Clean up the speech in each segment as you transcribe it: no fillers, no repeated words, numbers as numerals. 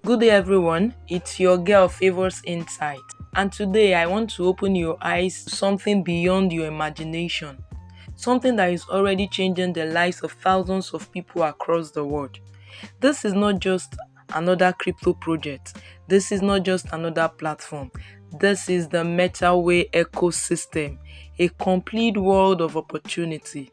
Good day, everyone. It's your girl Favors Insight, and today I want to open your eyes to something beyond your imagination, something that is already changing the lives of thousands of people across the world. This is not just another crypto project, this is not just another platform. This is the MetaWhale Ecosystem, a complete world of opportunity.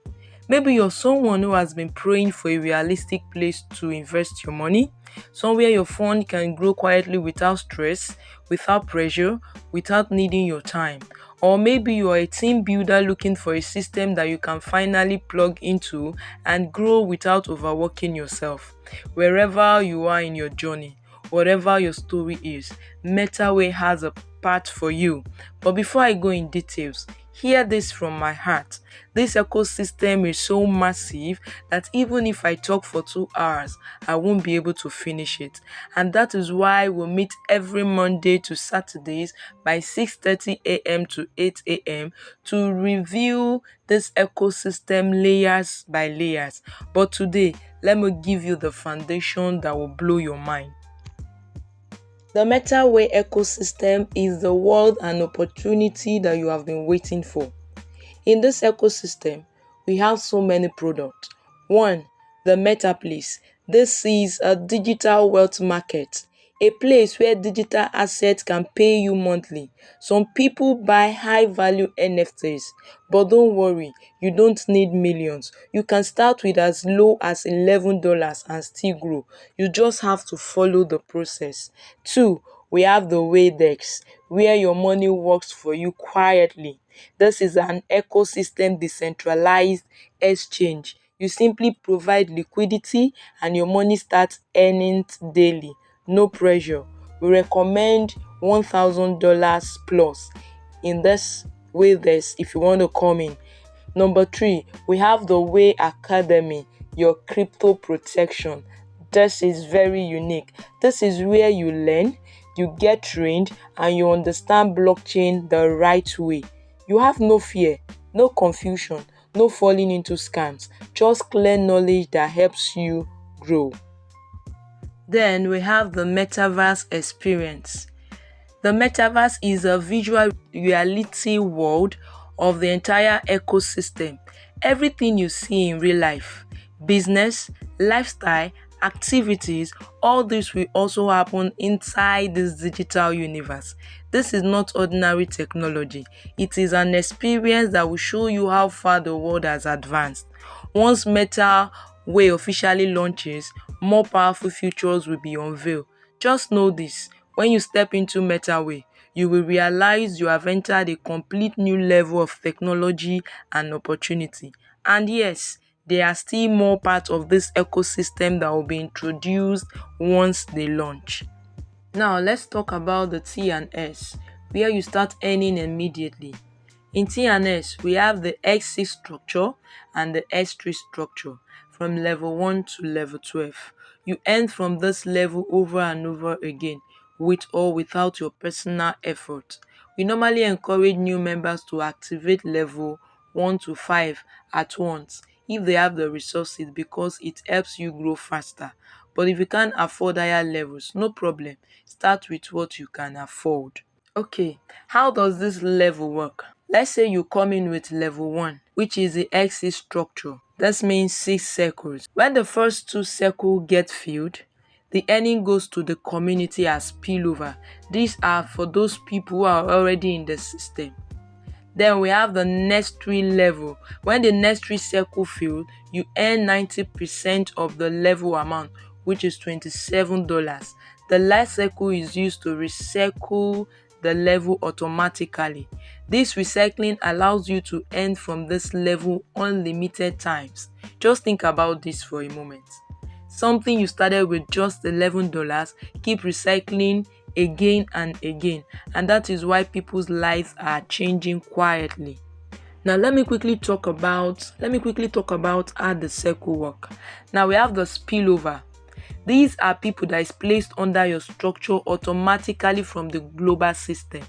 Maybe you're someone who has been praying for a realistic place to invest your money, somewhere your fund can grow quietly without stress, without pressure, without needing your time. Or maybe you are a team builder looking for a system that you can finally plug into and grow without overworking yourself. Wherever you are in your journey, whatever your story is, MetaWay has a path for you. But before I go in details, hear this from my heart. This ecosystem is so massive that even if I talk for 2 hours, I won't be able to finish it. And that is why we meet every Monday to Saturdays by 6:30 a.m. to 8 a.m. to review this ecosystem layers by layers. But today, let me give you the foundation that will blow your mind. The MetaWhale ecosystem is the world and opportunity that you have been waiting for. In this ecosystem, we have so many products. One, the Metaplace. This is a digital wealth market, a place where digital assets can pay you monthly. Some people buy high value NFTs, but don't worry, you don't need millions. You can start with as low as $11 and still grow. You just have to follow the process. Two, we have the Wadex, where your money works for you quietly. This is an ecosystem decentralized exchange. You simply provide liquidity and your money starts earning daily. No pressure. We recommend $1,000 plus in this way this if you want to come in. Number three, we have the Way Academy, your crypto protection. This is very unique. This is where you learn, you get trained, and you understand blockchain the right way. You have no fear, no confusion, no falling into scams, just clear knowledge that helps you grow. Then we have the metaverse experience. The metaverse is a visual reality world of the entire ecosystem. Everything you see in real life, business, lifestyle, activities, all this will also happen inside this digital universe. This is not ordinary technology. It is an experience that will show you how far the world has advanced. Once Meta Way officially launches, more powerful features will be unveiled. Just know this, when you step into MetaWay, you will realize you have entered a complete new level of technology and opportunity. And yes, there are still more parts of this ecosystem that will be introduced once they launch. Now let's talk about the T and S, where you start earning immediately. In T and S, we have the X6 structure and the S3 structure from level 1 to level 12. You earn from this level over and over again, with or without your personal effort. We normally encourage new members to activate level 1 to 5 at once if they have the resources because it helps you grow faster. But if you can't afford higher levels, no problem. Start with what you can afford. Okay, how does this level work? Let's say you come in with level 1, which is the axis structure. That means 6 circles. When the first 2 circles get filled, the earning goes to the community as spillover. These are for those people who are already in the system. Then we have the next 3 level. When the next 3 circle fill, you earn 90% of the level amount, which is $27. The last circle is used to recycle the level automatically. This recycling allows you to earn from this level unlimited times. Just think about this for a moment. Something you started with just $11, keep recycling again and again, and that is why people's lives are changing quietly. Now let me quickly talk about how the circle work. Now we have the spillover. These are people that is placed under your structure automatically from the global system.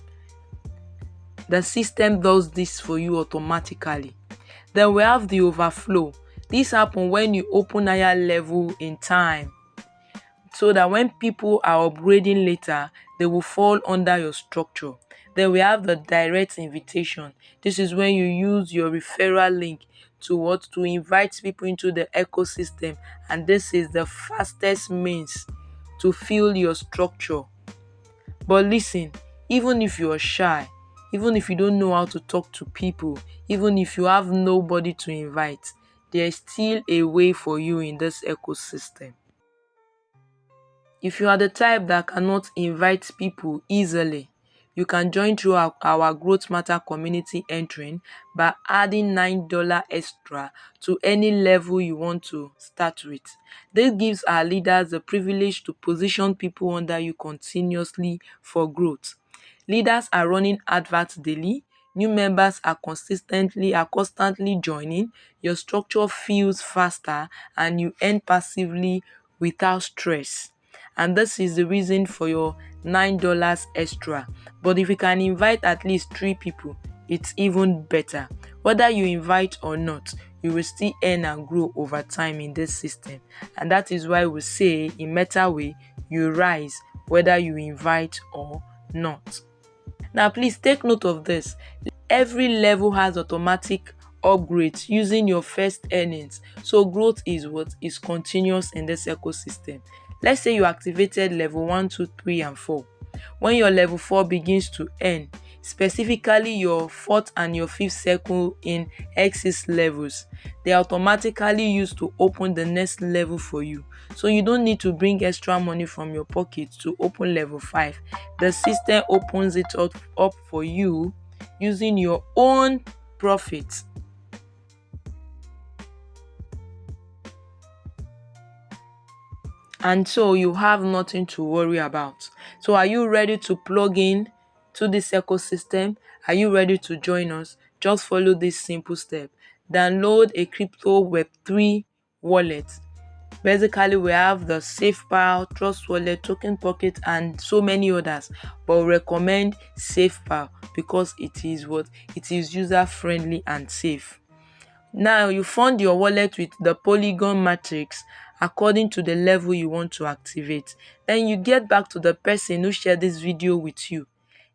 The system does this for you automatically. Then we have the overflow. This happens when you open higher level in time. so that when people are upgrading later, they will fall under your structure. Then we have the direct invitation. This is when you use your referral link to invite people into the ecosystem, and this is the fastest means to fill your structure. But listen, even if you're shy, even if you don't know how to talk to people, even if you have nobody to invite, there's still a way for you in this ecosystem. If you are the type that cannot invite people easily, you can join through our Growth Matter community entering by adding $9 extra to any level you want to start with. This gives our leaders the privilege to position people under you continuously for growth. Leaders are running adverts daily. New members are constantly joining. Your structure feels faster and you earn passively without stress. And this is the reason for your $9 extra. But if you can invite at least 3 people, it's even better. Whether you invite or not, you will still earn and grow over time in this system. And that is why we say in MetaWhale, you rise whether you invite or not. Now, please take note of this. Every level has automatic upgrades using your first earnings. So growth is what is continuous in this ecosystem. Let's say you activated level 1, 2, 3, and 4. When your level 4 begins to earn, specifically your 4th and your 5th circle in axis levels, they automatically use to open the next level for you. So you don't need to bring extra money from your pocket to open level 5. The system opens it up for you using your own profit. And so you have nothing to worry about. So are you ready to plug in to this ecosystem? Are you ready to join us? Just follow this simple step. Download a crypto web3 wallet. Basically, we have the SafePal, Trust Wallet, Token Pocket, and so many others. But we recommend SafePal because it is user friendly and safe. Now you fund your wallet with the Polygon matrix according to the level you want to activate. Then you get back to the person who shared this video with you,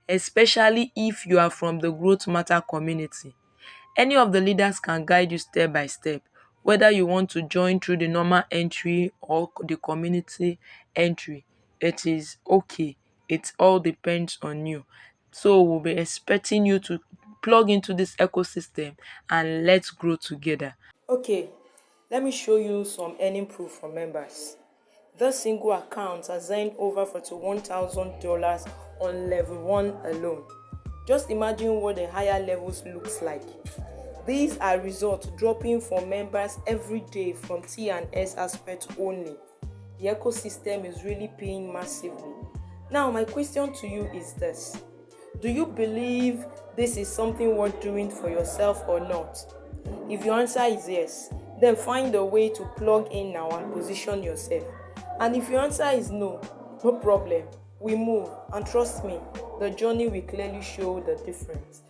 especially if you are from the Growth Matter community. Any of the leaders can guide you step by step, whether you want to join through the normal entry or the community entry. It is okay. It all depends on you. So we'll be expecting you to plug into this ecosystem and let's grow together. Okay, let me show you some earning proof from members. The single account has earned over $41,000 on level 1 alone. Just imagine what the higher levels looks like. These are results dropping for members every day from T&S aspect only. The ecosystem is really paying massively. Now, my question to you is this. Do you believe this is something worth doing for yourself or not? If your answer is yes, then find a way to plug in now and position yourself. And if your answer is no, no problem. We move, and trust me, the journey will clearly show the difference.